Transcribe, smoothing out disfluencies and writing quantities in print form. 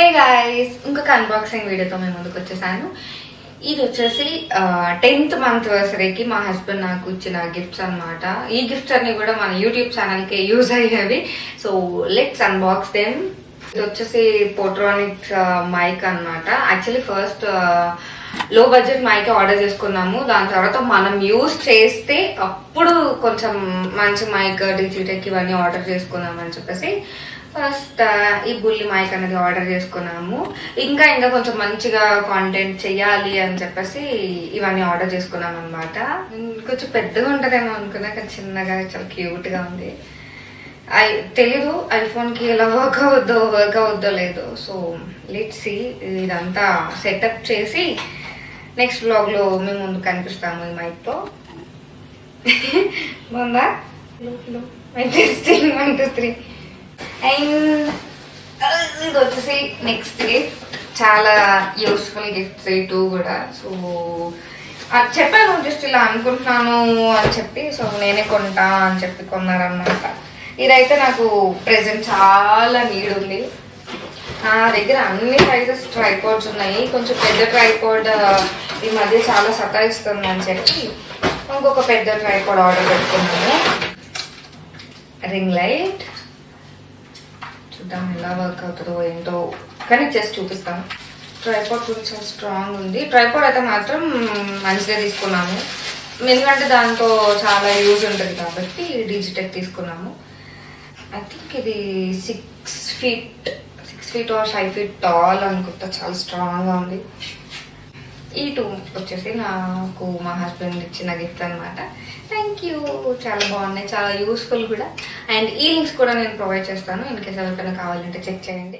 Hey guys, ఇంకొక unboxing వీడియోతో మేము ముందుకు వచ్చేసాను. ఇది వచ్చేసి 10th anniversary మా హస్బెండ్ నాకు ఇచ్చిన గిఫ్ట్స్ అన్నమాట. ఈ గిఫ్ట్స్ అన్ని కూడా మన యూట్యూబ్ ఛానల్కి యూజ్ అయ్యేవి. So let's unbox them. ఇది వచ్చేసి పోట్రానిక్స్ మైక్ అన్నమాట. యాక్చువల్లీ ఫస్ట్ లో బడ్జెట్ మైక్ ఆర్డర్ చేసుకున్నాము. దాని తర్వాత మనం యూజ్ చేస్తే అప్పుడు కొంచెం మంచి మైక్ డిజిటెక్ ఇవన్నీ ఆర్డర్ చేసుకున్నాం అని చెప్పేసి ఫస్ట్ ఈ బుల్లి మైక్ అనేది ఆర్డర్ చేసుకున్నాము. ఇంకా కొంచెం మంచిగా కాంటెంట్ చెయ్యాలి అని చెప్పేసి ఇవన్నీ ఆర్డర్ చేసుకున్నాం అనమాట. కొంచెం పెద్దగా ఉంటుందేమో అనుకున్నా, కానీ చిన్నగా చాలా క్యూట్గా ఉంది. తెలీదు ఐఫోన్కి ఎలా వర్క్ అవుద్దో లేదో. So let's see. ఇదంతా సెటప్ చేసి నెక్స్ట్ బ్లాగ్లో మేము ముందు కనిపిస్తాము ఈ మైక్తో. బాగుందా? 1 2 3. అండ్ ఇది వచ్చేసి నెక్స్ట్ గిఫ్ట్. చాలా యూస్ఫుల్ గిఫ్ట్స్ ఇటు కూడా. సో చెప్పాను, జస్ట్ ఇలా అనుకుంటున్నాను అని చెప్పి, సో నేనే కొంటా అని చెప్పి కొన్నారనమాట. ఇదైతే నాకు ప్రెజెంట్ చాలా నీడ్ ఉంది. నా దగ్గర అన్ని సైజెస్ ట్రైపాడ్స్ ఉన్నాయి. కొంచెం పెద్ద ట్రైపాడ్ ఈ మధ్య చాలా సతాయిస్తుంది అని చెప్పి ఇంకొక పెద్ద ట్రైపాడ్ ఆర్డర్ పెట్టుకున్నాను. రింగ్ లైట్ చూద్దాం ఎలా వర్క్ అవుతుందో ఏంటో, కానీ జస్ట్ చూపిస్తాను. ట్రైపాడ్ కూడా చాలా స్ట్రాంగ్ ఉంది. ట్రైపాడ్ అయితే మాత్రం మంచిగా తీసుకున్నాము, ఎందుకంటే దాంతో చాలా యూజ్ ఉంటుంది కాబట్టి డిజిటెక్ తీసుకున్నాము. ఐ థింక్ ఇది 6 feet or 5 feet టాల్ అనుకుంటా. చాలా స్ట్రాంగ్గా ఉంది. ఈ 2 వచ్చేసి నాకు మా హస్బెండ్ ఇచ్చిన గిఫ్ట్ అనమాట. Thank you. చాలా బాగున్నాయి, చాలా యూస్ఫుల్ కూడా. అండ్ ఈ లింక్స్ కూడా నేను ప్రొవైడ్ చేస్తాను. ఇన్ కేస్ ఎవరికైనా కావాలంటే చెక్ చేయండి.